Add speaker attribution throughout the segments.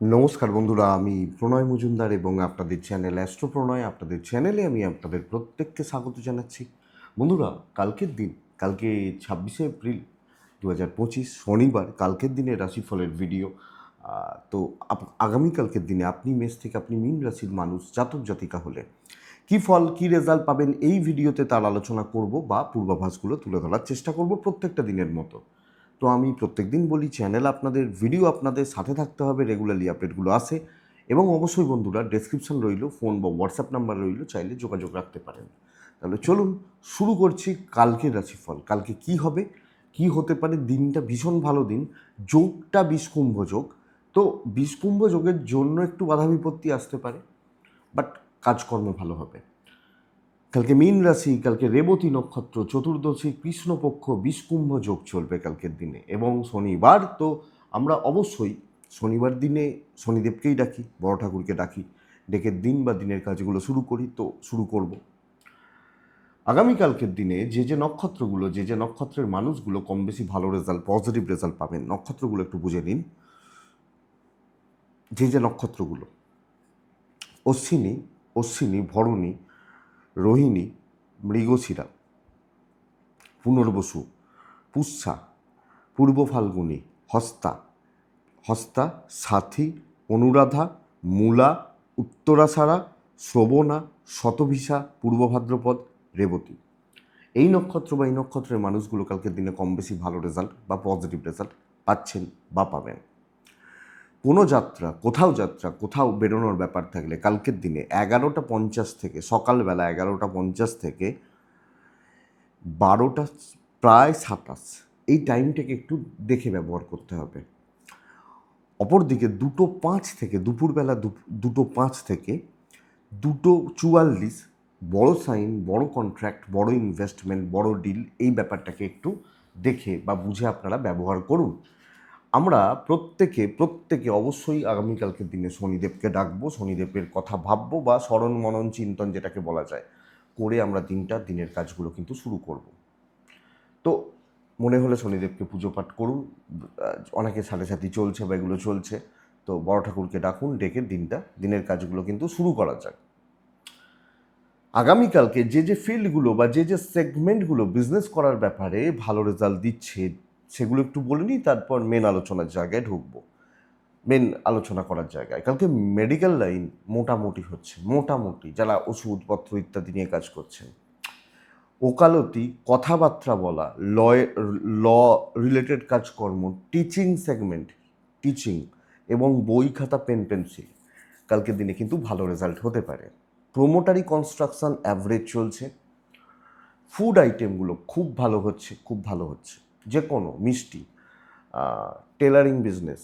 Speaker 1: নমস্কার বন্ধুরা, আমি প্রণয় মজুমদার এবং আপনাদের চ্যানেল অ্যাস্ট্রো প্রণয়, আপনাদের চ্যানেলে আমি আপনাদের প্রত্যেককে স্বাগত জানাচ্ছি। বন্ধুরা, কালকের দিন, কালকে 26শে এপ্রিল 2025 শনিবার, কালকের দিনের রাশিফলের ভিডিও। তো আগামীকালকের দিনে আপনি মেষ থেকে আপনি মীন রাশির মানুষ, জাতক জাতিকা হলে কী ফল কী রেজাল্ট পাবেন এই ভিডিওতে তার আলোচনা করব বা পূর্বাভাসগুলো তুলে ধরার চেষ্টা করব প্রত্যেকটা দিনের মতো। তো আমি প্রত্যেক দিন বলি, চ্যানেল আপনাদের, ভিডিও আপনাদের, সাথে থাকতে হবে, রেগুলারলি আপডেটগুলো আসে। এবং অবশ্যই বন্ধুরা, ডেসক্রিপশন রইল, ফোন বা হোয়াটসঅ্যাপ নাম্বার রইল, চাইলে যোগাযোগ রাখতে পারেন। তাহলে চলুন শুরু করছি কালকের রাশিফল। কালকে কি হবে, কি হতে পারে। দিনটা ভীষণ ভালো দিন, যোগটা বিষকুম্ভ যোগ। তো বিষকুম্ভ যোগের জন্য একটু বাধা বিপত্তি আসতে পারে, বাট কাজকর্ম ভালো হবে। কালকে মীন রাশি, কালকে রেবতী নক্ষত্র, চতুর্দশী কৃষ্ণপক্ষ, বিষকুম্ভ যোগ চলবে কালকের দিনে। এবং শনিবার তো আমরা অবশ্যই শনিবার দিনে শনিদেবকেই ডাকি, বড় ঠাকুরকে ডাকি, ডেকে দিন বা দিনের কাজগুলো শুরু করি। তো শুরু করব আগামীকালকের দিনে যে নক্ষত্রগুলো, যে নক্ষত্রের মানুষগুলো কম বেশি ভালো রেজাল্ট, পজিটিভ রেজাল্ট পাবেন, নক্ষত্রগুলো একটু বুঝে নিন। যে নক্ষত্রগুলো: অশ্বিনী, ভরণী, রোহিণী, মৃগশিরা, পুনর্বসু, পুষ্যা, পূর্ব ফাল্গুনী, হস্তা, সাথী, অনুরাধা, মূলা, উত্তরাষাঢ়া, শ্রবণা, শতভিসা, পূর্ব ভাদ্রপদ, রেবতী। এই নক্ষত্র বা এই নক্ষত্রের মানুষগুলো কালকের দিনে কম বেশি ভালো রেজাল্ট বা পজিটিভ রেজাল্ট পাচ্ছেন বা পাবেন। কোনো যাত্রা, কোথাও বেরোনোর ব্যাপার থাকলে কালকের দিনে 11টা 50 থেকে, সকালবেলা 11টা 50 থেকে 12টা প্রায় 27, এই টাইমটাকে একটু দেখে ব্যবহার করতে হবে। অপরদিকে 2টো 5 থেকে, দুপুরবেলা 2টো 5 থেকে 2টো 44, বড় সাইন, বড় কন্ট্রাক্ট, বড় ইনভেস্টমেন্ট, বড় ডিল, এই ব্যাপারটাকে একটু দেখে বা বুঝে আপনারা ব্যবহার করুন। আমরা প্রত্যেকে অবশ্যই আগামীকালকের দিনে শনিদেবকে ডাকবো, শনিদেবের কথা ভাববো বা স্মরণ মনন চিন্তন যেটাকে বলা যায় করে আমরা দিনের কাজগুলো কিন্তু শুরু করব। তো মনে হলে শনিদেবকে পুজো পাঠ করুন। অনেকে সাথে সাথে চলছে বা এগুলো চলছে, তো বড় ঠাকুরকে ডাকুন, ডেকে দিনের কাজগুলো কিন্তু শুরু করা যায়। আগামীকালকে যে ফিল্ডগুলো বা যে সেগমেন্টগুলো বিজনেস করার ব্যাপারে ভালো রেজাল্ট দিচ্ছে সেগুলো একটু বলে নিই, তারপর মেন আলোচনার জায়গায় ঢুকবো। মেন আলোচনা করার জায়গায় কালকে মেডিকেল লাইন মোটামুটি যারা ওষুধপত্র ইত্যাদি নিয়ে কাজ করছেন, ওকালতি, কথাবার্তা বলা, ল রিলেটেড কাজকর্ম, টিচিং সেগমেন্ট, টিচিং এবং বই খাতা পেন পেন্সিল, কালকের দিনে কিন্তু ভালো রেজাল্ট হতে পারে। প্রোমোটারি কনস্ট্রাকশন অ্যাভারেজ চলছে। ফুড আইটেমগুলো খুব ভালো হচ্ছে। যে কোনো মিষ্টি, টেলারিং বিজনেস,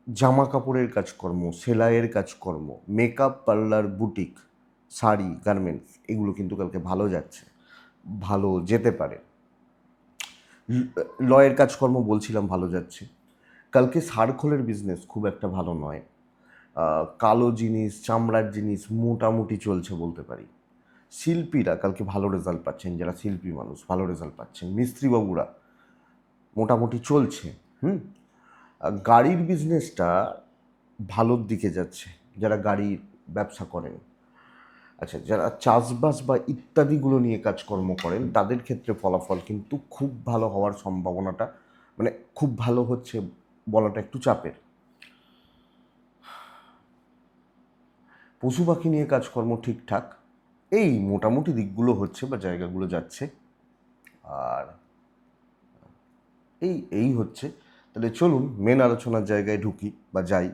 Speaker 1: জামা কাপড়ের কাজকর্ম, সেলাইয়ের কাজকর্ম, makeup parlour, boutique, sari, garments, এগুলো কিন্তু কালকে ভালো যাচ্ছে, ভালো যেতে পারে। লয়ের কাজকর্ম বলছিলাম ভালো যাচ্ছে। কালকে সারখোলের বিজনেস খুব একটা ভালো নয়। কালো জিনিস, চামড়ার জিনিস মোটামুটি চলছে বলতে পারি। শিল্পীরা কালকে ভালো রেজাল্ট পাচ্ছেন, যারা শিল্পী মানুষ ভালো রেজাল্ট পাচ্ছেন। মিস্ত্রিবাবুরা মোটামুটি চলছে। গাড়ির বিজনেসটা ভালোর দিকে যাচ্ছে, যারা গাড়ির ব্যবসা করেন। আচ্ছা, যারা চাষবাস বা ইত্যাদিগুলো নিয়ে কাজকর্ম করেন তাদের ক্ষেত্রে ফলাফল কিন্তু খুব ভালো হওয়ার সম্ভাবনাটা, মানে খুব ভালো হচ্ছে বলাটা একটু চাপের। পশু পাখি নিয়ে কাজকর্ম ঠিকঠাক, এই মোটামুটি দিকগুলো হচ্ছে বা জায়গাগুলো যাচ্ছে। আর এই হচ্ছে। তাহলে চলুন মেন আলোচনার জায়গায় ঢুকি বা যাই।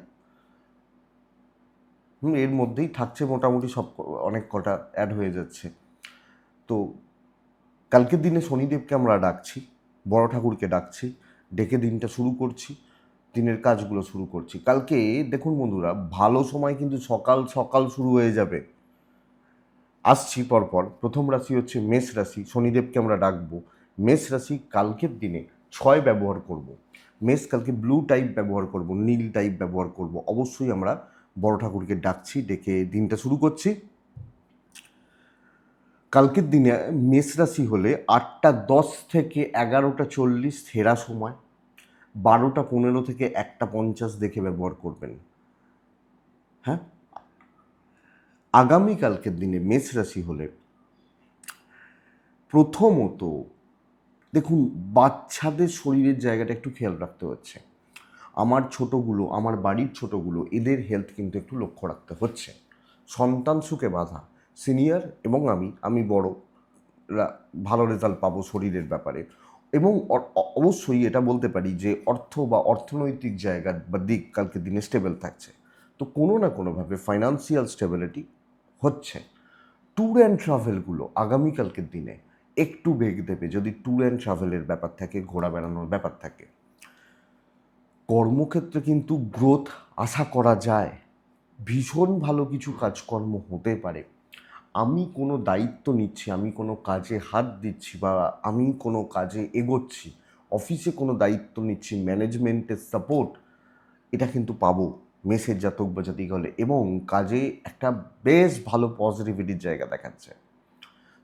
Speaker 1: এর মধ্যেই থাকছে মোটামুটি সব, অনেক কটা অ্যাড হয়ে যাচ্ছে। তো কালকের দিনে শনিদেবকে আমরা ডাকছি, বড় ঠাকুরকে ডাকছি, ডেকে দিনটা শুরু করছি, দিনের কাজগুলো শুরু করছি। কালকে দেখুন বন্ধুরা, ভালো সময় কিন্তু সকাল সকাল শুরু হয়ে যাবে। আসছি পরপর। প্রথম রাশি হচ্ছে মেষ রাশি, শনিদেবকে আমরা ডাকবো। মেষ রাশি কালকের দিনে 6 ব্যবহার করব। মেষ কালকে ব্লু টাইপ ব্যবহার করব, নীল টাইপ ব্যবহার করব। অবশ্যই আমরা বড় ঠাকুরকে ডাকছি, ডেকে দিনটা শুরু করছি। কালকের দিনে মেষ রাশি হলে 8টা 10 থেকে 11টা 40 সেরা সময়। 12:15 থেকে 1:50 দেখে ব্যবহার করবেন। হ্যাঁ, আগামীকালকের দিনে মেষ রাশি হলে প্রথমত দেখুন, বাচ্চাদের শরীরের জায়গাটা একটু খেয়াল রাখতে হচ্ছে। আমার ছোটোগুলো, আমার বাড়ির ছোটোগুলো, এদের হেলথ কিন্তু একটু লক্ষ্য রাখতে হচ্ছে। সন্তান সুখে বাধা, সিনিয়র এবং আমি বড়, ভালো রেজাল্ট পাবো শরীরের ব্যাপারে। এবং অবশ্যই এটা বলতে পারি যে অর্থ বা অর্থনৈতিক জায়গা বা দিক কালকের দিনে স্টেবল থাকছে। তো কোনো না কোনোভাবে ফাইন্যান্সিয়াল স্টেবিলিটি হচ্ছে। ট্যুর অ্যান্ড ট্রাভেলগুলো আগামীকালকের দিনে একটু বেগ দেবে যদি ট্যুর অ্যান্ড ট্রাভেলের ব্যাপার থাকে, ঘোরা বেড়ানোর ব্যাপার থাকে। কর্মক্ষেত্রে কিন্তু গ্রোথ আশা করা যায়, ভীষণ ভালো কিছু কাজকর্ম হতে পারে। আমি কোনো দায়িত্ব নিচ্ছি, আমি কোনো কাজে হাত দিচ্ছি বা আমি কোনো কাজে এগোচ্ছি, অফিসে কোনো দায়িত্ব নিচ্ছি, ম্যানেজমেন্টের সাপোর্ট, এটা কিন্তু পাবো মেসের জাতক বা জাতিক হলে, এবং কাজে একটা বেশ ভালো পজিটিভিটির জায়গা দেখাচ্ছে।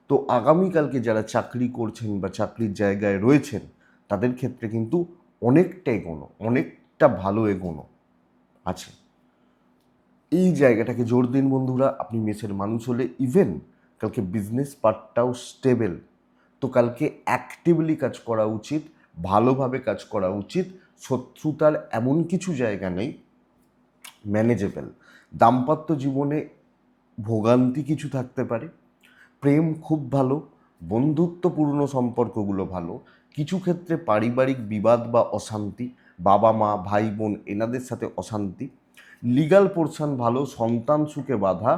Speaker 1: তো আগামীকালকে যারা চাকরি করছেন বা চাকরির জায়গায় রয়েছেন তাদের ক্ষেত্রে কিন্তু অনেকটা এগোনো, অনেকটা ভালো এগোনো আছে। এই জায়গাটাকে জোর দিন বন্ধুরা। আপনি মেসের মানুষ হলে ইভেন কালকে বিজনেস পার্টটাও স্টেবল, তো কালকে অ্যাক্টিভলি কাজ করা উচিত, ভালোভাবে কাজ করা উচিত। শত্রুতার এমন কিছু জায়গা নেই, ম্যানেজেবল। দাম্পত্য জীবনে ভোগান্তি কিছু থাকতে পারে, প্রেম খুব ভালো, বন্ধুত্বপূর্ণ সম্পর্কগুলো ভালো। কিছু ক্ষেত্রে পারিবারিক বিবাদ বা অশান্তি, বাবা মা ভাই বোন এনাদের সাথে অশান্তি, লিগাল পোর্শন ভালো, সন্তান সুখে বাধা।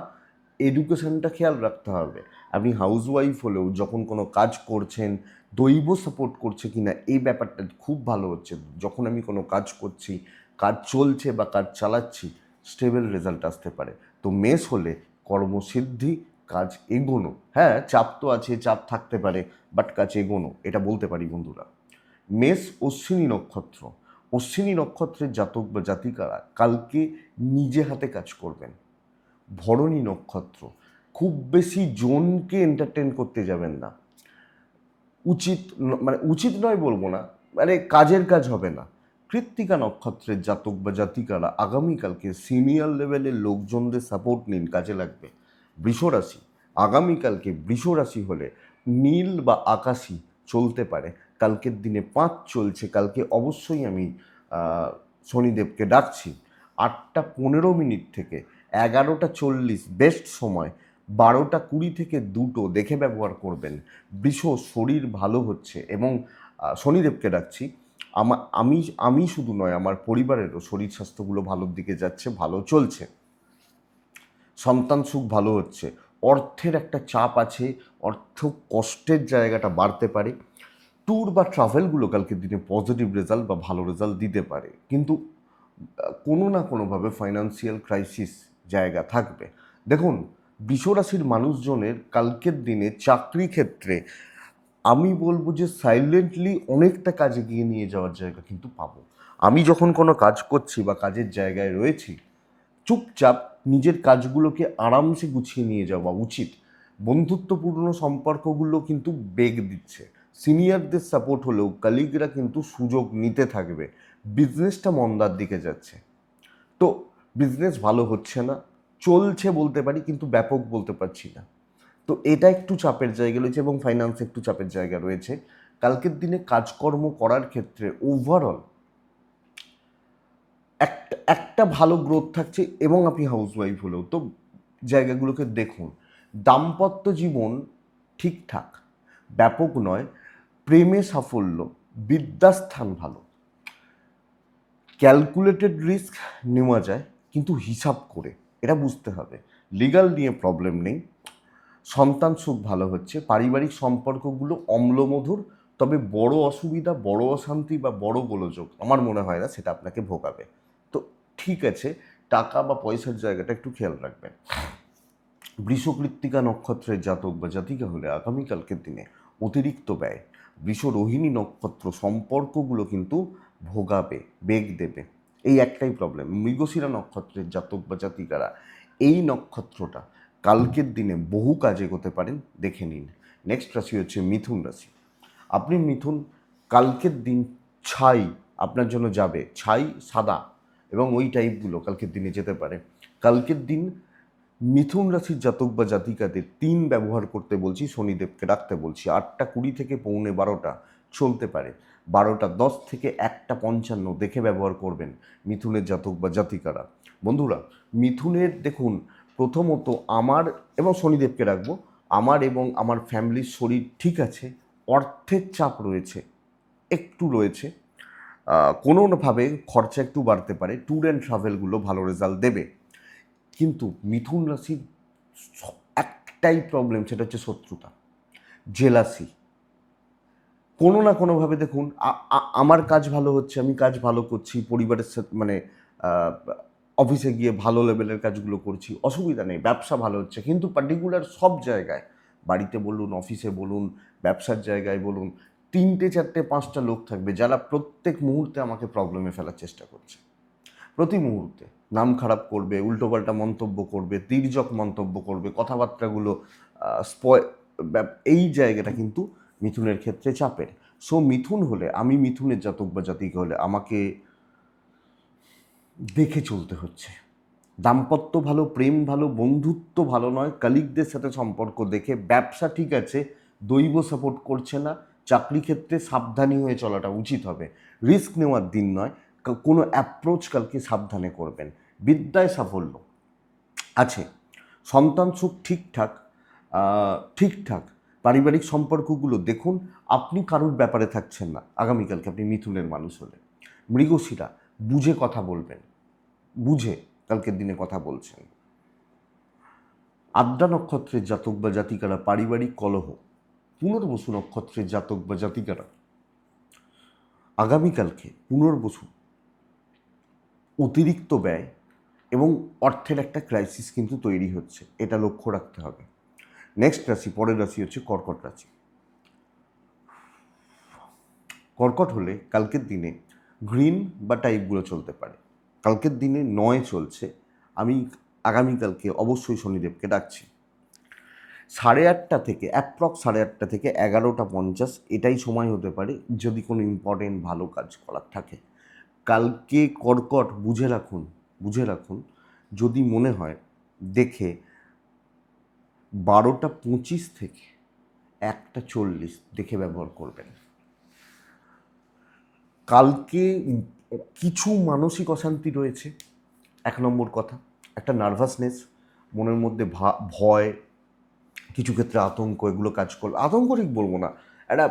Speaker 1: এডুকেশনটা খেয়াল রাখতে হবে। আপনি হাউসওয়াইফ হলেও যখন কোনো কাজ করছেন, দৈব সাপোর্ট করছে কিনা এই ব্যাপারটা খুব ভালো হচ্ছে। যখন আমি কোনো কাজ করছি, কাজ চলছে বা কাজ চালাচ্ছি, স্টেবল রেজাল্ট আসতে পারে। তো মেষ হলে কর্মসিদ্ধি, কাজ এগোনো, হ্যাঁ চাপ তো আছে, চাপ থাকতে পারে, বাট কাজ এগোনো, এটা বলতে পারি বন্ধুরা। মেষ অশ্বিনী নক্ষত্র, অশ্বিনী নক্ষত্রের জাতক বা জাতিকারা কালকে নিজে হাতে কাজ করবেন। ভরণী নক্ষত্র, খুব বেশি জনকে এন্টারটেন করতে যাবেন না। উচিত নয় বলবো না, কাজের কাজ হবে না। কৃত্তিকা নক্ষত্রের জাতক বা জাতিকারা আগামীকালকে সিনিয়র লেভেলের লোকজনদের সাপোর্ট নিন, কাজে লাগবে। বৃষরাশি, আগামীকালকে বৃষরাশি হলে নীল বা আকাশি চলতে পারে। কালকের দিনে 5 চলছে, কালকে অবশ্যই আমি শনিদেবকে ডাকছি। 8:15 থেকে 11:40 বেস্ট সময়, 12:20 থেকে 2 দেখে ব্যবহার করবেন। বৃষ, শরীর ভালো হচ্ছে এবং শনিদেবকে ডাকছি। আমি শুধু নয়, আমার পরিবারেরও শরীর স্বাস্থ্যগুলো ভালোর দিকে যাচ্ছে, ভালো চলছে। সন্তান সুখ ভালো হচ্ছে। অর্থের একটা চাপ আছে, অর্থ কষ্টের জায়গাটা বাড়তে পারে। ট্যুর বা ট্রাভেলগুলো কালকের দিনে পজিটিভ রেজাল্ট বা ভালো রেজাল্ট দিতে পারে, কিন্তু কোনো না কোনোভাবে ফাইন্যান্সিয়াল ক্রাইসিস জায়গা থাকবে। দেখুন, বৃষরাশির মানুষজনের কালকের দিনে চাকরি ক্ষেত্রে আমি বলবো যে সাইলেন্টলি অনেকটা কাজ এগিয়ে নিয়ে যাওয়ার জায়গা কিন্তু পাবো। আমি যখন কোনো কাজ করছি বা কাজের জায়গায় রয়েছি, চুপচাপ নিজের কাজগুলোকে আরামসে গুছিয়ে নিয়ে যাওয়া উচিত। বন্ধুত্বপূর্ণ সম্পর্কগুলো কিন্তু বেগ দিচ্ছে। সিনিয়রদের সাপোর্ট হলেও কালিগরা কিন্তু সুযোগ নিতে থাকবে। বিজনেসটা মন্দার দিকে যাচ্ছে, তো বিজনেস ভালো হচ্ছে না, চলছে বলতে পারি কিন্তু ব্যাপক বলতে পারছি না। তো এটা একটু চাপের জায়গা রয়েছে এবং ফাইন্যান্স একটু চাপের জায়গা রয়েছে। কালকের দিনে কাজকর্ম করার ক্ষেত্রে ওভারঅল একটা ভালো গ্রোথ থাকছে। এবং আপনি হাউসওয়াইফ হলেও তো জায়গাগুলোকে দেখুন। দাম্পত্য জীবন ঠিকঠাক, ব্যাপক নয়, প্রেমে সাফল্য, বিদ্যাস্থান ভালো। ক্যালকুলেটেড রিস্ক নেওয়া যায় কিন্তু হিসাব করে, এটা বুঝতে হবে। লিগাল নিয়ে প্রবলেম নেই, সন্তান সুখ ভালো হচ্ছে, পারিবারিক সম্পর্কগুলো অম্লমধুর। তবে বড় অসুবিধা, বড় অশান্তি বা বড় গোলযোগ আমার মনে হয় না সেটা আপনাকে ভোগাবে। তো ঠিক আছে, টাকা বা পয়সার জায়গাটা একটু খেয়াল রাখবেন। বৃষকৃত্তিকা নক্ষত্রের জাতক বা জাতিকা হলে আগামীকালকের দিনে অতিরিক্ত ব্যয়। বৃষ রোহিণী নক্ষত্র সম্পর্কগুলো কিন্তু ভোগাবে, বেগ দেবে, এই একটাই প্রবলেম। মৃগশিরা নক্ষত্রের জাতক বা জাতিকারা এই নক্ষত্রটা কালকের দিনে বহু কাজে এগোতে পারেন, দেখে নিন। নেক্সট রাশি হচ্ছে মিথুন রাশি। আপনি মিথুন, কালকের দিন ছাই আপনার জন্য যাবে ছাই সাদা এবং ওই টাইপগুলো কালকের দিনে যেতে পারে। কালকের দিন মিথুন রাশির জাতক বা জাতিকাদের 3 ব্যবহার করতে বলছি, শনিদেবকে রাখতে বলছি। 8:20 থেকে 11:45 চলতে পারে, 12:10 থেকে 1:55 দেখে ব্যবহার করবেন মিথুনের জাতক বা জাতিকারা। বন্ধুরা, মিথুনের দেখুন, প্রথমত আমার এবং শনিদেবকে রাখবো, আমার এবং আমার ফ্যামিলির শরীর ঠিক আছে, অর্থের চাপ রয়েছে, একটু রয়েছে, কোনোভাবে খরচা একটু বাড়তে পারে, ট্যুর অ্যান্ড ট্রাভেলগুলো ভালো রেজাল্ট দেবে। কিন্তু মিথুন রাশির একটাই প্রবলেম, সেটা হচ্ছে শত্রুতা, জেলাসি। কোনো না কোনোভাবে দেখুন, আমার কাজ ভালো হচ্ছে, আমি কাজ ভালো করছি, পরিবারের সাথে মানে অফিসে গিয়ে ভালো লেভেলের কাজগুলো করছি, অসুবিধা নেই, ব্যবসা ভালো হচ্ছে, কিন্তু পার্টিকুলার সব জায়গায়, বাড়িতে বলুন, অফিসে বলুন, ব্যবসার জায়গায় বলুন, 3টে 4টে 5টা লোক থাকবে যারা প্রত্যেক মুহূর্তে আমাকে প্রবলেমে ফেলার চেষ্টা করছে, প্রতি মুহূর্তে নাম খারাপ করবে, উল্টোপাল্টা মন্তব্য করবে, তির্যক মন্তব্য করবে, কথাবার্তাগুলো এই জায়গাটা কিন্তু মিথুনের ক্ষেত্রে চাপের। সো মিথুন হলে, আমি মিথুনের জাতক বা জাতিকা হলে আমাকে দেখে চলতে হচ্ছে। দাম্পত্য ভালো, প্রেম ভালো, বন্ধুত্ব ভালো নয়, কালিগদের সাথে সম্পর্ক দেখে, ব্যবসা ঠিক আছে, দৈব সাপোর্ট করছে না, চাকরি ক্ষেত্রে সাবধানী হয়ে চলাটা উচিত হবে। রিস্ক নেওয়ার দিন নয়, কোনো অ্যাপ্রোচ কালকে সাবধানে করবেন। বিদ্যায় সাফল্য আছে, সন্তান সুখ ঠিকঠাক, ঠিকঠাক। পারিবারিক সম্পর্কগুলো দেখুন, আপনি কারোর ব্যাপারে থাকছেন না আগামীকালকে, আপনি মিথুনের মানুষ হলে। মৃগশিরা, বুঝে কথা বলবেন, বুঝে কালকের দিনে কথা বলছেন। আদ্রা নক্ষত্রের জাতক বা জাতিকারা পারিবারিক কলহ, পুনর্বসু নক্ষত্রের জাতক বা জাতিকারা আগামীকালকে পুনর্বসু অতিরিক্ত ব্যয় এবং অর্থের একটা ক্রাইসিস কিন্তু তৈরি হচ্ছে, এটা লক্ষ্য রাখতে হবে। নেক্সট রাশি, পরের রাশি হচ্ছে কর্কট রাশি। কর্কট হলে কালকের দিনে গ্রিন বা টাইপগুলো চলতে পারে। কালকের দিনে 9 চলছে, আমি আগামীকালকে অবশ্যই শনিদেবকে ডাকছি। 8:30 থেকে অ্যাপ্রক্স 8:30 থেকে 11:50 এটাই সময় হতে পারে যদি কোনো ইম্পর্টেন্ট ভালো কাজ করার থাকে। কালকে কর্কট বুঝে রাখুন, বুঝে রাখুন, যদি মনে হয় দেখে 12:25 থেকে 1:40 দেখে ব্যবহার করবেন। কালকে কিছু মানসিক অশান্তি রয়েছে, 1 নম্বর কথা, একটা নার্ভাসনেস, মনের মধ্যে ভয়, কিছু ক্ষেত্রে আতঙ্ক, এগুলো কাজ করবে। আতঙ্ক ঠিক বলবো না, একটা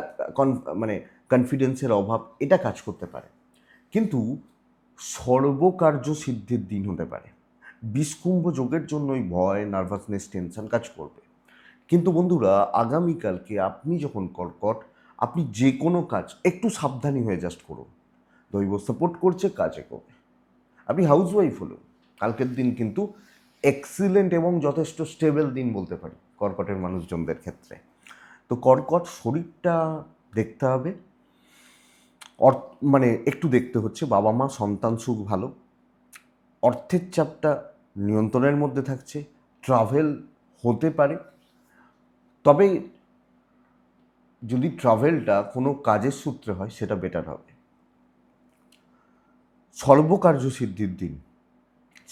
Speaker 1: মানে কনফিডেন্সের অভাব, এটা কাজ করতে পারে। কিন্তু সর্বকার্য সিদ্ধির দিন হতে পারে। বিষকুম্ভ যোগের জন্যই ভয়, নার্ভাসনেস, টেনশন কাজ করবে। কিন্তু বন্ধুরা, আগামীকালকে আপনি যখন কর্কট, আপনি যে কোনো কাজ একটু সাবধানী হয়ে জাস্ট করুন। দৈব সাপোর্ট করছে, কাজে করবে। আপনি হাউসওয়াইফ হলেন, কালকের দিন কিন্তু এক্সিলেন্ট এবং যথেষ্ট স্টেবল দিন বলতে পারি কর্কটের মানুষজনদের ক্ষেত্রে। তো কর্কট শরীরটা দেখতে হবে, মানে একটু দেখতে হচ্ছে, বাবা মা সন্তান সুখ ভালো, অর্থের চাপটা নিয়ন্ত্রণের মধ্যে থাকছে, ট্রাভেল হতে পারে, তবে যদি ট্রাভেলটা কোনো কাজের সূত্রে হয় সেটা বেটার হবে। সর্বকার্য সিদ্ধির দিন,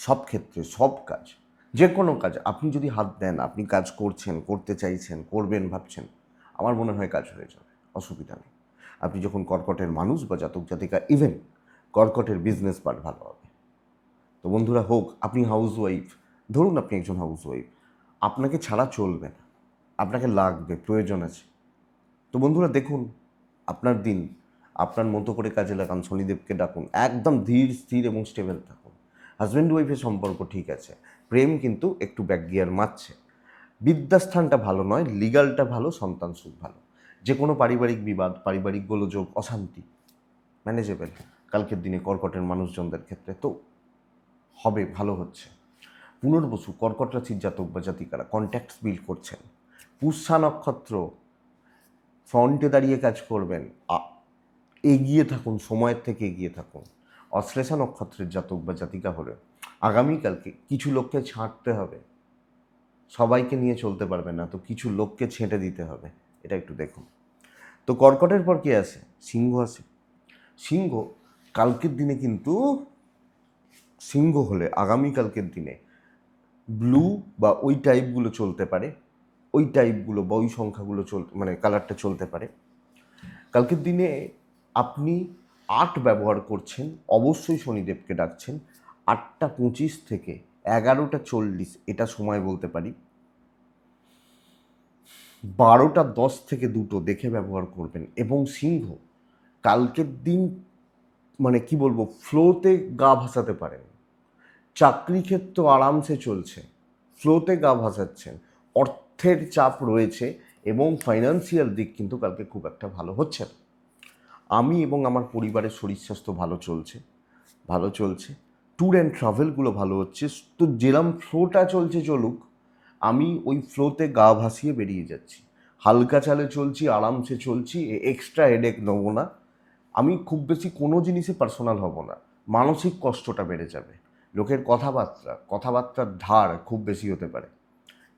Speaker 1: সব ক্ষেত্রে, সব কাজ, যে কোনো কাজ আপনি যদি হাত দেন, আপনি কাজ করছেন, করতে চাইছেন, করবেন ভাবছেন, আমার মনে হয় কাজ হয়ে যাবে, অসুবিধা নেই। আপনি যখন কর্কটের মানুষ বা জাতক জাতিকা, ইভেন কর্কটের বিজনেস পার্ট ভালো হবে। তো বন্ধুরা, হোক আপনি হাউসওয়াইফ, ধরুন আপনি একজন হাউসওয়াইফ, আপনাকে ছাড়া চলবে না, আপনাকে লাগবে, প্রয়োজন আছে। তো বন্ধুরা দেখুন, আপনার দিন আপনার মতো করে কাজে লাগান, শনিদেবকে ডাকুন, একদম ধীর স্থির এবং স্টেবল থাকুন। হাজব্যান্ড ওয়াইফের সম্পর্ক ঠিক আছে, প্রেম কিন্তু একটু ব্যাক গিয়ার মারছে। বিদ্যাস্থানটা ভালো নয়, লিগালটা ভালো, সন্তান সুখ ভালো। যে কোনো পারিবারিক বিবাদ, পারিবারিক গোলযোগ, অশান্তি ম্যানেজেবল কালকের দিনে কর্কটের মানুষজনদের ক্ষেত্রে তো হবে, ভালো হচ্ছে। পুনর্বসু কর্কট রাশির জাতক বা জাতিকারা কন্ট্যাক্টস বিল্ড করছেন। পুষ্যা নক্ষত্র, ফ্রন্টে দাঁড়িয়ে কাজ করবেন, এগিয়ে থাকুন, সময়ের থেকে এগিয়ে থাকুন। অশ্লেষা নক্ষত্রের জাতক বা জাতিকা হলে আগামীকালকে কিছু লোককে ছাঁটতে হবে, সবাইকে নিয়ে চলতে পারবে না, তো কিছু লোককে ছেঁটে দিতে হবে, এটা একটু দেখুন। তো কর্কটের পর কে আসে? সিংহ আসে। সিংহ কালকের দিনে কিন্তু সিংহ হলে আগামীকালকের দিনে ব্লু বা ওই টাইপগুলো চলতে পারে, ওই টাইপগুলো বা ওই সংখ্যাগুলো মানে কালারটা চলতে পারে। কালকের দিনে আপনি 8 ব্যবহার করছেন, অবশ্যই শনিদেবকে ডাকছেন। 8:25 থেকে 11:40 এটা সময় বলতে পারি। 12:10 থেকে 2 দেখে ব্যবহার করবেন। এবং সিংহ কালকের দিন মানে কি বলবো, ফ্লোতে গা ভাসাতে পারেন। চাকরি ক্ষেত্র আরামসে চলছে, ফ্লোতে গা ভাসাচ্ছেন, অর্থের চাপ রয়েছে এবং ফাইন্যান্সিয়াল দিক কিন্তু কালকে খুব একটা ভালো হচ্ছে না। আমি এবং আমার পরিবারের শরীর স্বাস্থ্য ভালো চলছে। ট্যুর অ্যান্ড ট্রাভেলগুলো ভালো হচ্ছে। তো যেরম ফ্লোটা চলছে চলুক, আমি ওই ফ্লোতে গা ভাসিয়ে বেরিয়ে যাচ্ছি, হালকা চালে চলছি, আরামসে চলছি, এক্সট্রা হেডেক নেবো না। আমি খুব বেশি কোনো জিনিসে পার্সোনাল হব না, মানসিক কষ্টটা বেড়ে যাবে, লোকের কথাবার্তার ধার খুব বেশি হতে পারে।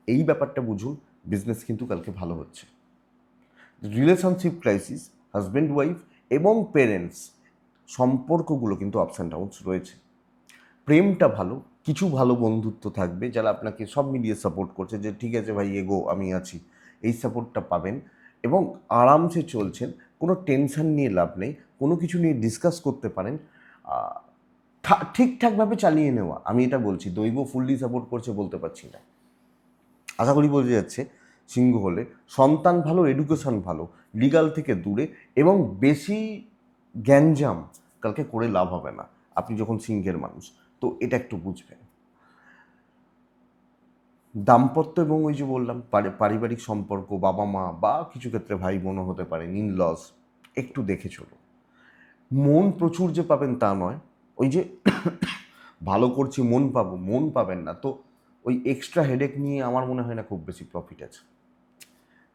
Speaker 1: এই ব্যাপারটা বুঝুন, বিজনেস কিন্তু কালকে ভালো হচ্ছে। রিলেশনশিপ ক্রাইসিস, হাজব্যান্ড ওয়াইফ এবং পেরেন্টস সম্পর্কগুলো কিন্তু আপস অ্যান্ড ডাউনস রয়েছে। প্রেমটা ভালো, কিছু ভালো বন্ধুত্ব থাকবে যারা আপনাকে সব মিলিয়ে সাপোর্ট করছে, যে ঠিক আছে ভাই এগো, আমি আছি, এই সাপোর্টটা পাবেন। এবং আরামসে চলছেন, কোনো টেনশন নিয়ে লাভ নেই, কোনো কিছু নিয়ে ডিসকাস করতে পারেন। ঠিকঠাকভাবে চালিয়ে নেওয়া, আমি এটা বলছি, দৈব ফুললি সাপোর্ট করছে বলতে পারছি না, আশা করি বোঝা যাচ্ছে। সিংহ হলে সন্তান ভালো, এডুকেশন ভালো, লিগাল থেকে দূরে, এবং বেশি গ্যাঞ্জাম কালকে করে লাভ হবে না আপনি যখন সিংহের মানুষ, তো এটা একটু বুঝবেন। দাম্পত্য এবং ওই যে বললাম পারিবারিক সম্পর্ক, বাবা মা বা কিছু ক্ষেত্রে ভাই বোনও হতে পারে, ইন লস, একটু দেখে চলো। মন প্রচুর যে পাবেন তা নয়, ওই যে ভালো করছি মন পাবেন না, তো ওই এক্সট্রা হেডেক নিয়ে আমার মনে হয় না খুব বেশি প্রফিট আছে।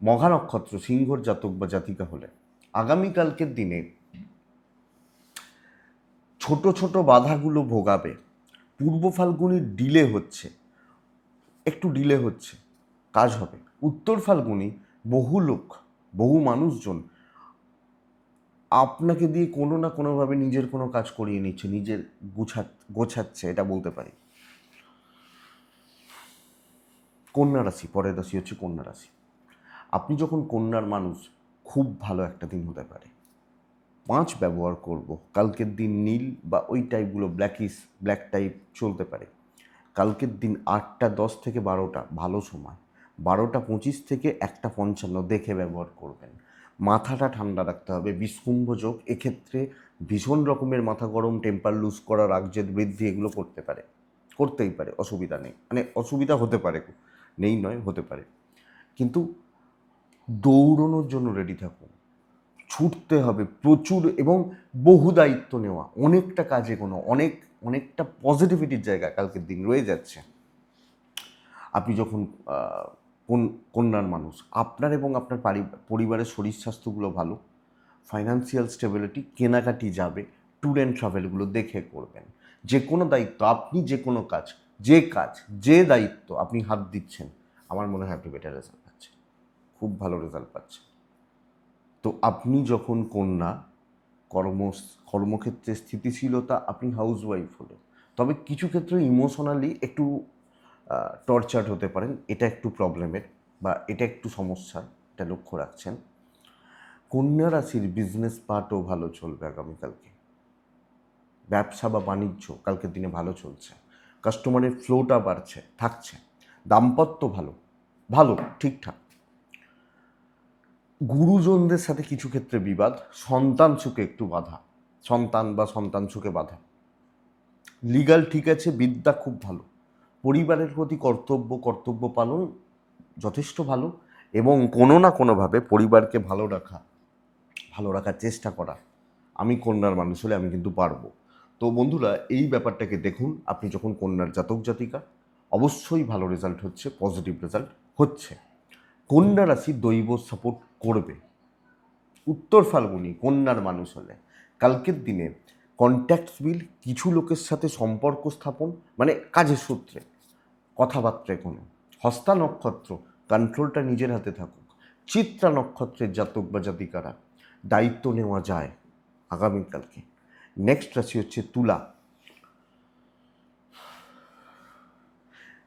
Speaker 1: মঘা নক্ষত্র সিংহর জাতক বা জাতিকা হলে আগামীকালকের দিনে ছোট ছোট বাধাগুলো ভোগাবে। পূর্ব ফাল্গুনি একটু ডিলে হচ্ছে, কাজ হবে। উত্তর ফাল্গুনি বহু মানুষজন আপনাকে দিয়ে কোনো না কোনোভাবে নিজের কোনো কাজ করিয়ে নিচ্ছে, নিজের গোছাচ্ছে, এটা বলতে পারি। কন্যা রাশি, পরের রাশি হচ্ছে কন্যা রাশি। আপনি যখন কন্যার মানুষ, খুব ভালো একটা দিন হতে পারে। 5 ব্যবহার করব, কালকের দিন নীল বা ওই টাইপগুলো ব্ল্যাক টাইপ চলতে পারে। কালকের দিন 8:10 থেকে 12টা ভালো সময়, 12:25 থেকে 1:55 দেখে ব্যবহার করবেন। মাথাটা ঠান্ডা রাখতে হবে, বিষকুম্ভ যোগ এক্ষেত্রে ভীষণ রকমের মাথা গরম, টেম্পার লুজ করা, রাগজেদ বৃদ্ধি এগুলো করতেই পারে, অসুবিধা নেই, মানে অসুবিধা হতে পারে, নেই নয়, হতে পারে। কিন্তু দৌড়নোর জন্য রেডি থাকুন, ছুটতে হবে প্রচুর, এবং বহু দায়িত্ব নেওয়া, অনেকটা কাজে কোনো অনেকটা পজিটিভিটির জায়গা কালকের দিন রয়ে যাচ্ছে। আপনি যখন কন্যার মানুষ, আপনার এবং আপনার পরিবারের শরীর স্বাস্থ্যগুলো ভালো, ফাইন্যান্সিয়াল স্টেবিলিটি, কেনাকাটি যাবে, ট্যুর অ্যান্ড ট্রাভেলগুলো দেখে করবেন। যে কোনো দায়িত্ব, আপনি যে কোনো কাজ, যে দায়িত্ব আপনি হাত দিচ্ছেন, আমার মনে হয় আপনি বেটার রেজাল্ট পাচ্ছেন, খুব ভালো রেজাল্ট পাচ্ছেন। তো আপনি যখন কন্যা, কর্মক্ষেত্রে স্থিতিশীলতা, আপনি হাউসওয়াইফ হলে, তবে কিছু ক্ষেত্রে ইমোশনালি একটু টর্চার্ড হতে পারেন, এটা একটু প্রবলেমের বা এটা একটু সমস্যার, এটা লক্ষ্য রাখছেন। কন্যা রাশির বিজনেস পার্টও ভালো চলবে আগামীকালকে। ব্যবসা বা বাণিজ্য কালকের দিনে ভালো চলছে, কাস্টমারের ফ্লোটা থাকছে। দাম্পত্য ভালো ঠিকঠাক। গুরুজনদের সাথে কিছু ক্ষেত্রে বিবাদ, সন্তান সুখে বাধা। লিগাল ঠিক আছে, বিদ্যা খুব ভালো, পরিবারের প্রতি কর্তব্য পালন যথেষ্ট ভালো, এবং কোনো না কোনোভাবে পরিবারকে ভালো রাখার চেষ্টা করা। আমি কন্যার মানুষ হলে আমি কিন্তু পারবো। তো বন্ধুরা, এই ব্যাপারটাকে দেখুন, আপনি যখন কন্যার জাতক জাতিকা, অবশ্যই ভালো রেজাল্ট হচ্ছে, পজিটিভ রেজাল্ট হচ্ছে। কন্যা রাশি দৈব সাপোর্ট করবে। উত্তর ফাল্গুনি কন্যার মানুষ হলে কালকের দিনে কন্ট্যাক্টস বিল, কিছু লোকের সাথে সম্পর্ক স্থাপন, মানে কাজের সূত্রে, কথাবার্তায় কোনো। হস্তা নক্ষত্র, কন্ট্রোলটা নিজের হাতে থাকুক। চিত্রা নক্ষত্রের জাতক বা জাতিকারা, দায়িত্ব নেওয়া যায় আগামীকালকে। নেক্সট রাশি হচ্ছে তুলা।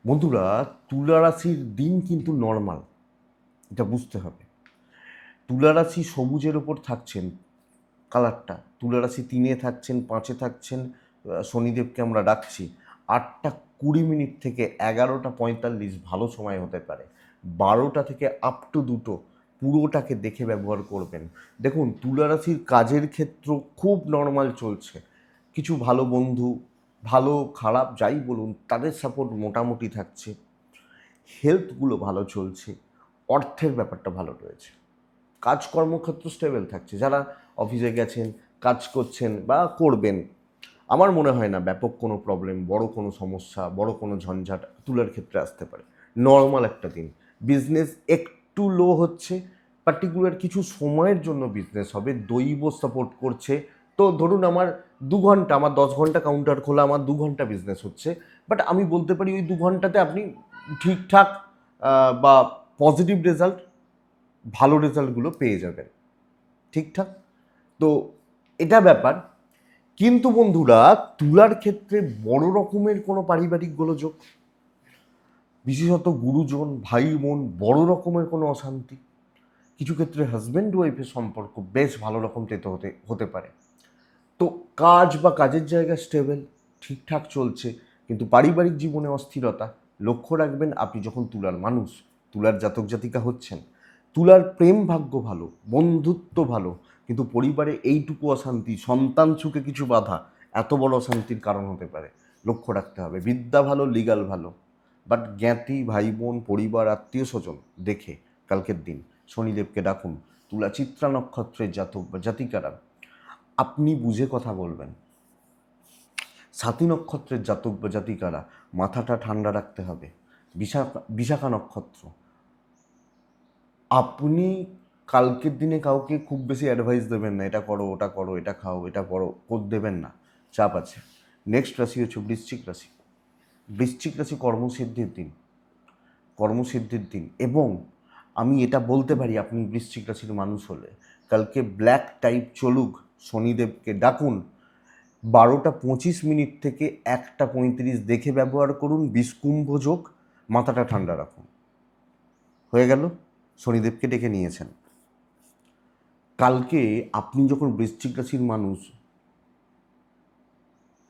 Speaker 1: বন্ধুরা, তুলা রাশির দিন কিন্তু নর্মাল, এটা বুঝতে হবে। তুলা রাশি সবুজের ওপর থাকছেন, কালারটা তুলা রাশি 3-এ থাকছেন, 5-এ থাকছেন, শনিদেবকে আমরা ডাকছি। 8:20 থেকে 11:45 ভালো সময় হতে পারে, 12টা থেকে আপ টু 2টো পুরোটাকে দেখে ব্যবহার করবেন। দেখুন, তুলা রাশির কাজের ক্ষেত্র খুব নর্মাল চলছে। কিছু ভালো বন্ধু, ভালো খারাপ যাই বলুন, তাদের সাপোর্ট মোটামুটি থাকছে। হেলথগুলো ভালো চলছে, অর্থের ব্যাপারটা ভালো রয়েছে। কাজকর্মক্ষেত্র স্টেবল থাকছে। যারা অফিসে গেছেন, কাজ করছেন বা করবেন, আমার মনে হয় না ব্যাপক কোনো প্রবলেম, বড় কোনো সমস্যা, বড় কোনো ঝঞ্ঝাট তুলার ক্ষেত্রে আসতে পারে। নর্মাল একটা দিন। বিজনেস একটু লো হচ্ছে, পার্টিকুলার কিছু সময়ের জন্য বিজনেস হবে, দৈব সাপোর্ট করছে। তো ধরুন আমার 2 ঘন্টা, আমার 10 ঘন্টা কাউন্টার খোলা, আমার 2 ঘন্টা বিজনেস হচ্ছে, বাট আমি বলতে পারি ওই 2 ঘন্টাতে আপনি ঠিকঠাক বা পজিটিভ রেজাল্ট, ভালো রেজাল্টগুলো পেয়ে যাবেন ঠিকঠাক। তো এটা ব্যাপার। কিন্তু বন্ধুরা, তুলার ক্ষেত্রে বড় রকমের কোনো পারিবারিক গোলযোগ, বিশেষত গুরুজন, ভাই বোন, বড় রকমের কোনো অশান্তি, কিছু ক্ষেত্রে হাজব্যান্ড ওয়াইফের সম্পর্ক বেশ ভালো রকম তেতো হতে পারে। তো কাজ বা কাজের জায়গা স্টেবল, ঠিকঠাক চলছে, কিন্তু পারিবারিক জীবনে অস্থিরতা। লক্ষ্য রাখবেন, আপনি যখন তুলার মানুষ, তুলার জাতক জাতিকা হচ্ছেন, তুলার প্রেম ভাগ্য ভালো, বন্ধুত্ব ভালো, কিন্তু পরিবারে এইটুকু অশান্তি, সন্তান সুখে কিছু বাধা, এত বড় অশান্তির কারণ হতে পারে। লক্ষ্য রাখতে হবে। বিদ্যা ভালো, লিগাল ভালো, বাট জ্ঞাতি, ভাই বোন, পরিবার, আত্মীয় স্বজন দেখে কালকের দিন শনিদেবকে ডাকুন। তুলা চিত্রা নক্ষত্রের জাতক বা জাতিকারা, আপনি বুঝে কথা বলবেন। সাথী নক্ষত্রের জাতক বা জাতিকারা, মাথাটা ঠান্ডা রাখতে হবে। বিশাখা নক্ষত্র, আপনি কালকের দিনে কাউকে খুব বেশি অ্যাডভাইস দেবেন না, এটা করো, ওটা করো, এটা খাও, এটা করো, দেবেন না, চাপ আছে। নেক্সট রাশি হচ্ছে বৃশ্চিক রাশি। বৃশ্চিক রাশি কর্মসিদ্ধির দিন, কর্মসিদ্ধির দিন। এবং আমি এটা বলতে পারি, আপনি বৃশ্চিক রাশির মানুষ হলে কালকে ব্ল্যাক টাইপ চলুক, শনিদেবকে ডাকুন। 12:25 থেকে 1:35 দেখে ব্যবহার করুন। বিষকুম্ভ যোগ, মাথাটা ঠান্ডা রাখুন। হয়ে গেল, শনিদেবকে ডেকে নিয়েছেন। কালকে আপনি যখন বৃশ্চিক রাশির মানুষ,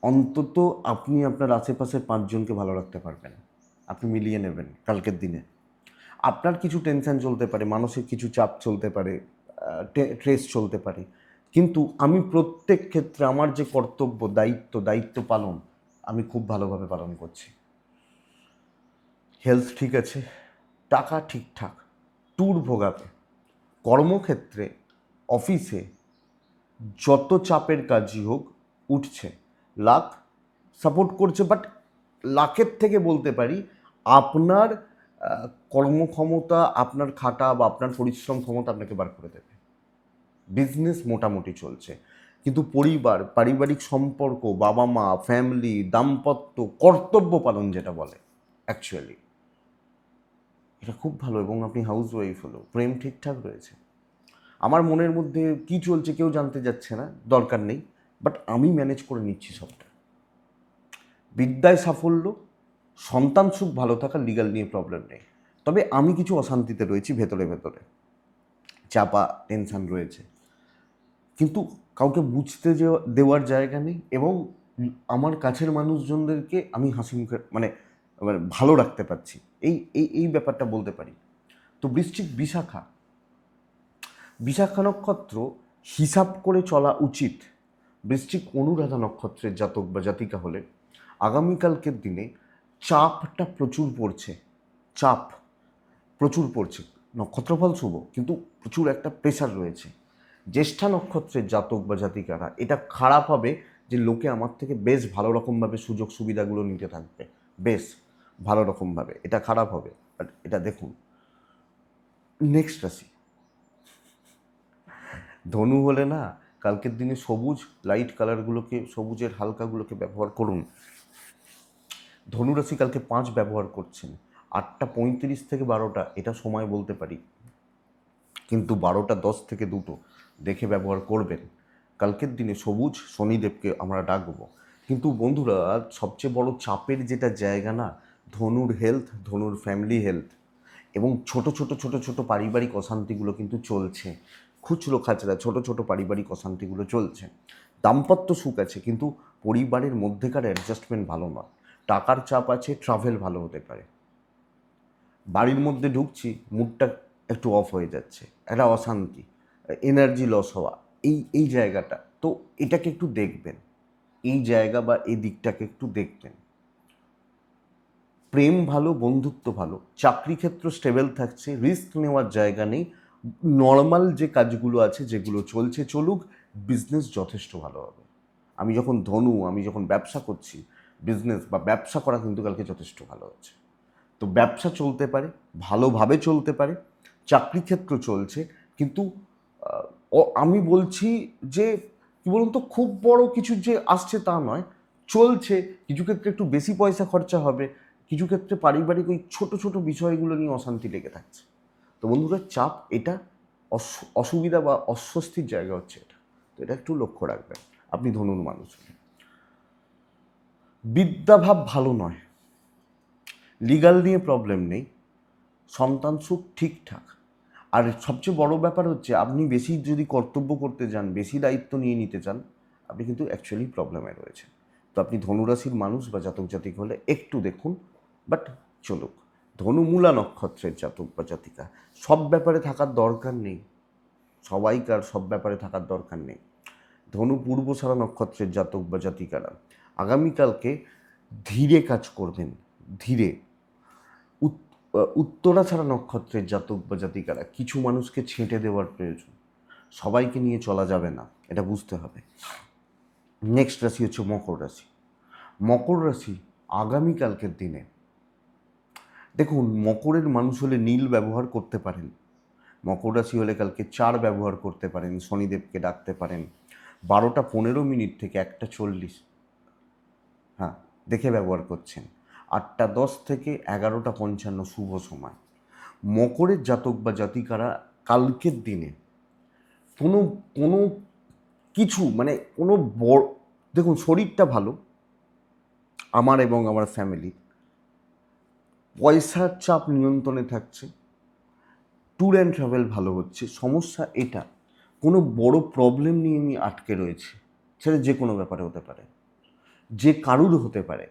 Speaker 1: অন্তত আপনি আপনার আশেপাশের 5জনকে ভালো রাখতে পারবেন, আপনি মিলিয়ে নেবেন কালকের দিনে। আপনার কিছু টেনশন চলতে পারে, মানসিক কিছু চাপ চলতে পারে, স্ট্রেস চলতে পারে, কিন্তু আমি প্রত্যেক ক্ষেত্রে আমার যে কর্তব্য, দায়িত্ব পালন আমি খুব ভালোভাবে পালন করছি। হেলথ ঠিক আছে, টাকা ঠিকঠাক, ট্যুর ভোগাবে। কর্মক্ষেত্রে, অফিসে যত চাপের কাজই হোক, উঠছে। লাক সাপোর্ট করছে, বাট লাকের থেকে বলতে পারি আপনার কর্মক্ষমতা, আপনার খাটা বা আপনার পরিশ্রম ক্ষমতা আপনাকে বার করে দেবে। বিজনেস মোটামুটি চলছে, কিন্তু পরিবার, পারিবারিক সম্পর্ক, বাবা মা, ফ্যামিলি, দাম্পত্য, কর্তব্য পালন যেটা বলে অ্যাকচুয়ালি, এটা খুব ভালো। এবং আপনি হাউস ওয়াইফ হলেও প্রেম ঠিকঠাক রয়েছে। আমার মনের মধ্যে কি চলছে কেউ জানতে যাচ্ছে না, দরকার নেই, বাট আমি ম্যানেজ করে নিচ্ছি সবটা। বিদ্যায় সাফল্য, সন্তান সুখ ভালো থাকা, লিগাল নিয়ে প্রবলেম নেই। তবে আমি কিছু অশান্তিতে রয়েছি ভেতরে ভেতরে, চাপা টেনশান রয়েছে, কিন্তু কাউকে বুঝতে দেওয়ার জায়গা নেই। এবং আমার কাছের মানুষজনদেরকে আমি হাসি মুখে মানে ভালো রাখতে পারছি, এই এই এই ব্যাপারটা বলতে পারি। তো বৃশ্চিক বিশাখা, বিশাখা নক্ষত্র হিসাব করে চলা উচিত। বৃশ্চিক অনুরাধা নক্ষত্রের জাতক বা জাতিকা হলে আগামীকালকের দিনে চাপটা প্রচুর পড়ছে, চাপ প্রচুর পড়ছে। নক্ষত্রফল শুভ, কিন্তু প্রচুর একটা প্রেশার রয়েছে। জ্যেষ্ঠা নক্ষত্রের জাতক বা জাতিকারা, এটা খারাপ হবে যে লোকে আমার থেকে বেশ ভালো রকমভাবে সুযোগ সুবিধাগুলো নিতে থাকবে, বেশ ভালো রকমভাবে, এটা খারাপ হবে। বাট এটা দেখুন। নেক্সট রাশি ধনু হলে না, কালকের দিনে সবুজ লাইট কালারগুলোকে, সবুজের হালকাগুলোকে ব্যবহার করুন। ধনুরাশি কালকে 5 ব্যবহার করছেন, 8:35 থেকে 12টা এটা সময় বলতে পারি, কিন্তু 12:10 থেকে 2টো দেখে ব্যবহার করবেন। কালকের দিনে সবুজ শনিদেবকে আমরা ডাকবো। কিন্তু বন্ধুরা, সবচেয়ে বড় চাপের যেটা জায়গা না, ধনুর হেলথ, ধনুর ফ্যামিলি হেলথ এবং ছোট ছোট ছোট ছোট পারিবারিক অশান্তিগুলো কিন্তু চলছে। খুচরো খাচরা ছোট ছোট পারিবারিক অশান্তিগুলো চলছে। দাম্পত্য সুখ আছে, কিন্তু পরিবারের মধ্যেকার অ্যাডজাস্টমেন্ট ভালো নয়। টাকার চাপ আছে, ট্রাভেল ভালো হতে পারে। বাড়ির মধ্যে ঢুকছি, মুডটা একটু অফ হয়ে যাচ্ছে, একটা অশান্তি, এনার্জি লস হওয়া, এই জায়গাটা তো এটাকে একটু দেখবেন। এই জায়গা বা এই দিকটাকে একটু দেখবেন। প্রেম ভালো, বন্ধুত্ব ভালো, চাকরি ক্ষেত্র স্টেবল থাকছে, রিস্ক নেওয়ার জায়গা নেই। নর্মাল যে কাজগুলো আছে যেগুলো চলছে চলুক, বিজনেস যথেষ্ট ভালো হবে। আমি যখন ব্যবসা করছি, বিজনেস বা ব্যবসা করা কিন্তু কালকে যথেষ্ট ভালো হচ্ছে। তো ব্যবসা চলতে পারে, ভালোভাবে চলতে পারে, চাকরি ক্ষেত্র চলছে, কিন্তু আমি বলছি যে কী বলুন তো, খুব বড় কিছু যে আসছে তা নয়, চলছে। কিছু ক্ষেত্রে একটু বেশি পয়সা খরচা হবে, কিছু ক্ষেত্রে পারিবারিক ওই ছোট ছোট বিষয়গুলো নিয়ে অশান্তি লেগে থাকছে। তো বন্ধুরা, চাপ এটা অসুবিধা বা অস্বস্তির জায়গা হচ্ছে এটা, তো এটা একটু লক্ষ্য রাখবেন আপনি ধনুর মানুষ। বিদ্যাভাব ভালো নয়, লিগাল নিয়ে প্রবলেম নেই, সন্তান সুখ ঠিকঠাক। আর সবচেয়ে বড় ব্যাপার হচ্ছে, আপনি বেশি যদি কর্তব্য করতে যান, বেশি দায়িত্ব নিয়ে নিতে চান, আপনি কিন্তু অ্যাকচুয়ালি প্রবলেমে রয়েছেন। তো আপনি ধনুরাশির মানুষ বা জাতক জাতিক হলে একটু দেখুন, বাট চলুক। ধনু মূলা নক্ষত্রের জাতক বা জাতিকা, সব ব্যাপারে থাকার দরকার নেই, সবাইকার সব ব্যাপারে থাকার দরকার নেই। ধনু পূর্বসারা নক্ষত্রের জাতক বা জাতিকারা আগামীকালকে ধীরে কাজ করবেন, ধীরে। উত্তরাছাড়া নক্ষত্রের জাতক বা জাতিকারা কিছু মানুষকে ছেঁটে দেওয়ার প্রয়োজন, সবাইকে নিয়ে চলা যাবে না, এটা বুঝতে হবে। নেক্সট রাশি হচ্ছে মকর রাশি। মকর রাশি আগামীকালকের দিনে দেখুন, মকরের মানুষ হলে নীল ব্যবহার করতে পারেন, মকর রাশি হলে কালকে 4 ব্যবহার করতে পারেন, শনিদেবকে ডাকতে পারেন। 12টা 15 থেকে 1টা 40, হ্যাঁ, দেখে ব্যবহার করছেন। 8টা 10 থেকে 11টা 55 শুভ সময়। মকরের জাতক বা জাতিকারা কালকের দিনে কোনো কোনো কিছু মানে কোনো বড়, দেখুন শরীরটা ভালো আমার এবং আমার ফ্যামিলি, পয়সার চাপ নিয়ন্ত্রণে থাকছে, ট্যুর অ্যান্ড ট্রাভেল ভালো হচ্ছে। সমস্যা এটা, কোনো বড় প্রবলেম নিয়ে আমি আটকে রয়েছি, সেটা যে কোনো ব্যাপারে হতে পারে, যে কারুর হতে পারে।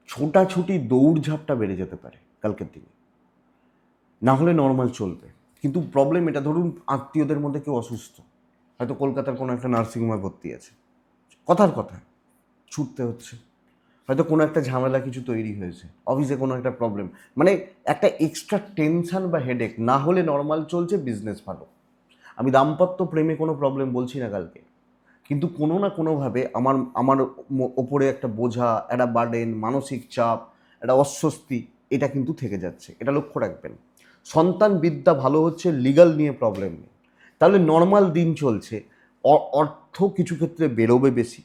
Speaker 1: ছোটাছুটি দৌড়ঝাঁপটা বেড়ে যেতে পারে কালকের দিনে, না হলে নর্মাল চলবে। কিন্তু প্রবলেম এটা, ধরুন আত্মীয়দের মধ্যে কেউ অসুস্থ, হয়তো কলকাতার কোনো একটা নার্সিংহোমে ভর্তি আছে, কথার কথা ছুটতে হচ্ছে, হয়তো কোনো একটা ঝামেলা কিছু তৈরি হয়েছে, অফিসে কোনো একটা প্রবলেম, মানে একটা এক্সট্রা টেনশন বা হেডেক, না হলে নর্মাল চলছে, বিজনেস ভালো। আমি দাম্পত্য প্রেমে কোনো প্রবলেম বলছি না কালকে, কিন্তু কোনো না কোনোভাবে আমার আমার ওপরে একটা বোঝা, একটা বার্ডেন, মানসিক চাপ, একটা অস্বস্তি, এটা কিন্তু থেকে যাচ্ছে, এটা লক্ষ্য রাখবেন। সন্তান বিদ্যা ভালো হচ্ছে, লিগাল নিয়ে প্রবলেম নেই, তাহলে নর্মাল দিন চলছে। অর্থ কিছু ক্ষেত্রে বেরোবে বেশি,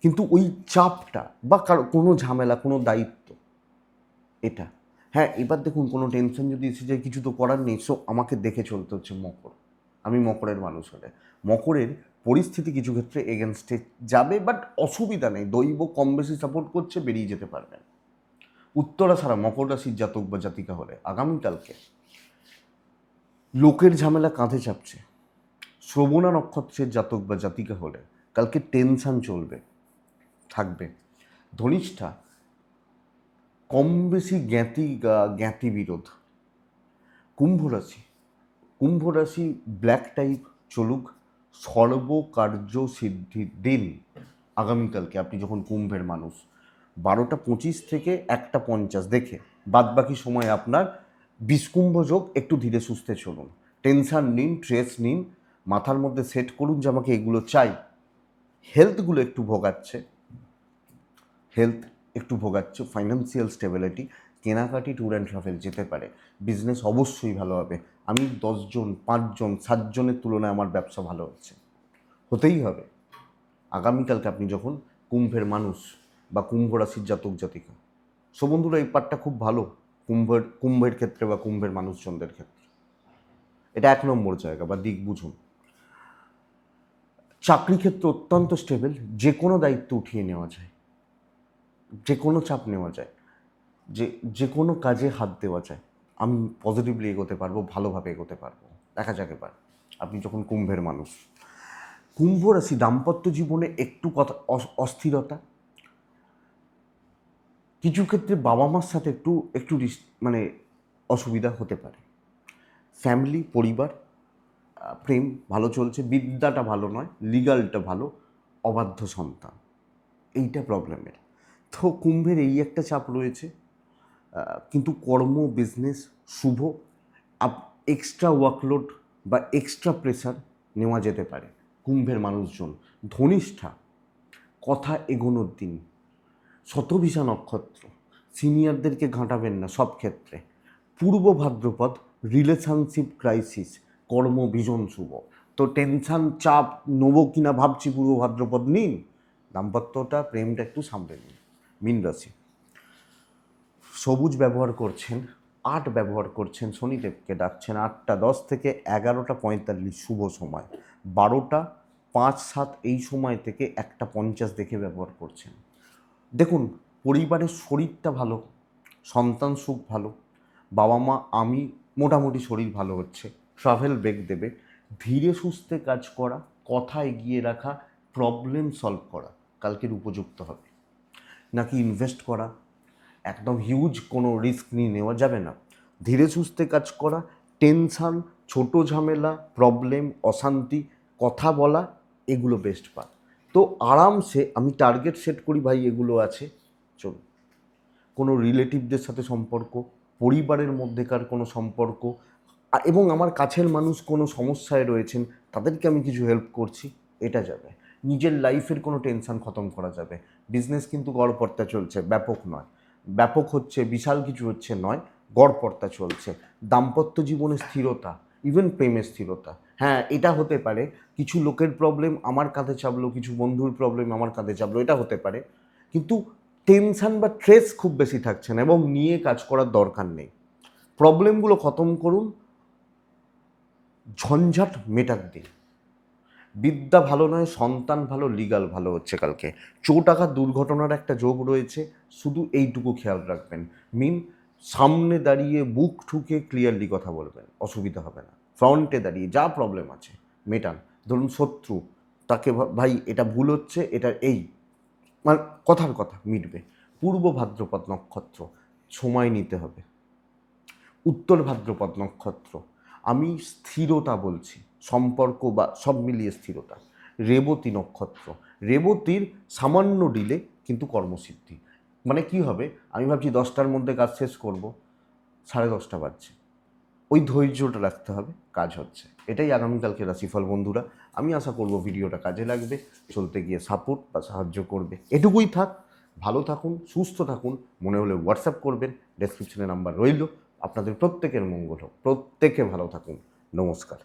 Speaker 1: কিন্তু ওই চাপটা বা কোনো ঝামেলা, কোনো দায়িত্ব, এটা, হ্যাঁ। এবার দেখুন, কোনো টেনশন যদি এসে যায়, কিছু তো করার নেই, সো আমাকে দেখে চলতে হচ্ছে। আমি মকরের মানুষ হলে মকরের পরিস্থিতি কিছু ক্ষেত্রে এগেনস্টে যাবে, বাট অসুবিধা নেই, দৈব কম বেশি সাপোর্ট করছে, বেরিয়ে যেতে পারবেন। উত্তরা ছাড়া মকর রাশির জাতক বা জাতিকা হলে আগামীকালকে লোকের ঝামেলা কাঁধে চাপছে। শ্রবণা নক্ষত্রের জাতক বা জাতিকা হলে কালকে টেনশন চলবে, থাকবে। ধনিষ্ঠা কম বেশি জ্ঞাতি বিরোধ। কুম্ভ রাশি ব্ল্যাক টাইপ চলুক, সর্বকার্য সিদ্ধির দিন আগামীকালকে। আপনি যখন কুম্ভের মানুষ, 12টা 25 থেকে 1টা 50 দেখে বাদবাকি সময় আপনার বিষকুম্ভ যোগ, একটু ধীরে সুস্থে চলুন, টেনশন নিন, স্ট্রেস নিন, মাথার মধ্যে সেট করুন যে আমাকে এগুলো চাই। হেলথগুলো একটু ভোগাচ্ছে, হেলথ একটু ভোগাচ্ছে, ফাইন্যান্সিয়াল স্টেবিলিটি, কেনাকাটি, ট্যুর অ্যান্ড ট্রাভেল যেতে পারে, বিজনেস অবশ্যই ভালো হবে। আমি 10 জন 5 জন 7 জনের তুলনায় আমার ব্যবসা ভালো হচ্ছে, হতেই হবে। আগামীকালকে আপনি যখন কুম্ভের মানুষ বা কুম্ভ রাশির জাতক জাতিকা, সো বন্ধুরা, এই পার্টটা খুব ভালো কুম্ভের ক্ষেত্রে বা কুম্ভের মানুষজনদের ক্ষেত্রে। এটা 1 নম্বর জায়গা বা দিক বুঝুন। চাকরি ক্ষেত্র অত্যন্ত স্টেবল, যে কোনো দায়িত্ব উঠিয়ে নেওয়া যায়, যে কোনো চাপ নেওয়া যায়, যে কোনো কাজে হাত দেওয়া যায়। আমি পজিটিভলি এগোতে পারবো, ভালোভাবে এগোতে পারবো। দেখা যাক এবার আপনি যখন কুম্ভের মানুষ। কুম্ভ রাশি, দাম্পত্য জীবনে একটু কথা অস্থিরতা, কিছু ক্ষেত্রে বাবা মার সাথে একটু একটু মানে অসুবিধা হতে পারে। ফ্যামিলি, পরিবার, প্রেম ভালো চলছে, বিদ্যাটা ভালো নয়, লিগালটা ভালো, অবাধ্য সন্তান, এইটা প্রবলেমের। তো কুম্ভের এই একটা চাপ রয়েছে, কিন্তু কর্ম, বিজনেস শুভ, এক্সট্রা ওয়ার্কলোড বা এক্সট্রা প্রেশার নেওয়া যেতে পারে কুম্ভের মানুষজন। ধনিষ্ঠা, কথা এগোনোর দিন। শতভিষা নক্ষত্র, সিনিয়রদেরকে ঘাঁটাবেন না সব ক্ষেত্রে। পূর্ব ভাদ্রপদ, রিলেশনশিপ ক্রাইসিস, কর্ম ভীষণ শুভ। তো টেনশান, চাপ নেবো কিনা ভাবছি, পূর্ব ভাদ্রপদ নিন, দাম্পত্যটা, প্রেমটা একটু সামলে নিন। মীন রাশি, সবুজ ব্যবহার করছেন, 8 ব্যবহার করছেন, শনিদেবকে ডাকছেন। 8টা 10 থেকে 11টা 45 শুভ সময়, 12টা 5, 7 এই সময় থেকে 1টা 50 দেখে ব্যবহার করছেন। দেখুন, পরিবারের শরীরটা ভালো, সন্তান সুখ ভালো, বাবা মা, আমি মোটামুটি শরীর ভালো হচ্ছে, ট্রাভেল বেগ দেবে, ধীরে সুস্থে কাজ করা, কথা এগিয়ে রাখা, প্রবলেম সলভ করা কালকের উপযুক্ত হবে। নাকি ইনভেস্ট করা, একদম হিউজ কোনো রিস্ক নিয়ে নেওয়া যাবে না। ধীরে সুস্থে কাজ করা, টেনশান, ছোট ঝামেলা, প্রবলেম, অশান্তি, কথা বলা, এগুলো বেস্ট পার। তো আরামসে আমি টার্গেট সেট করি, ভাই এগুলো আছে, চলুন। কোনো রিলেটিভদের সাথে সম্পর্ক, পরিবারের মধ্যেকার কোনো সম্পর্ক, এবং আমার কাছের মানুষ কোনো সমস্যায় রয়েছেন, তাদেরকে আমি কিছু হেল্প করছি, এটা যাবে। নিজের লাইফের কোনো টেনশন খতম করা যাবে। বিজনেস কিন্তু গড়পড়তা চলছে, ব্যাপক নয়। ব্যাপক হচ্ছে, বিশাল কিছু হচ্ছে নয়, গড়পড়তা চলছে। দাম্পত্য জীবনে স্থিরতা, ইভেন প্রেমে স্থিরতা। হ্যাঁ, এটা হতে পারে কিছু লোকের প্রবলেম আমার কাঁধে চাপলো, কিছু বন্ধুর প্রবলেম আমার কাঁধে চাপলো, এটা হতে পারে, কিন্তু টেনশন বা স্ট্রেস খুব বেশি থাকছে না, এবং নিয়ে কাজ করার দরকার নেই। প্রবলেমগুলো খতম করুন, ঝঞ্ঝাট মেটার দিন। বিদ্যা ভালো নয়, সন্তান ভালো, লিগাল ভালো হচ্ছে কালকে। চোট আঘাত দুর্ঘটনার একটা যোগ রয়েছে, শুধু এইটুকু খেয়াল রাখবেন। মিন, সামনে দাঁড়িয়ে বুক ঠুকে ক্লিয়ারলি কথা বলবেন, অসুবিধা হবে না। ফ্রন্টে দাঁড়িয়ে যা প্রবলেম আছে মেটান। ধরুন শত্রু, তাকে ভাই এটা ভুল হচ্ছে, এটা এই, মানে কথার কথা মিটবে। পূর্ব ভাদ্রপদ নক্ষত্র, সময় নিতে হবে। উত্তর ভাদ্রপদ নক্ষত্র, আমি স্থিরতা বলছি, সম্পর্ক বা সব মিলিয়ে স্থিরতা। রেবতী নক্ষত্র, রেবতীর সামান্য ডিলে কিন্তু কর্মসিদ্ধি। মানে কি হবে, আমি ভাবছি 10টার মধ্যে কাজ শেষ করব, 10:30 বাজছে, ওই ধৈর্যটা রাখতে হবে, কাজ হচ্ছে। এটাই আগামীকালকে রাশিফল বন্ধুরা। আমি আশা করব ভিডিওটা কাজে লাগবে, চলতে গিয়ে সাপোর্ট বা সাহায্য করবে। এটুকুই থাক। ভালো থাকুন, সুস্থ থাকুন, মনে হলে হোয়াটসঅ্যাপ করবেন, ডেসক্রিপশনে নাম্বার রইল। আপনাদের প্রত্যেকের মঙ্গল হোক, প্রত্যেকে ভালো থাকুন। নমস্কার।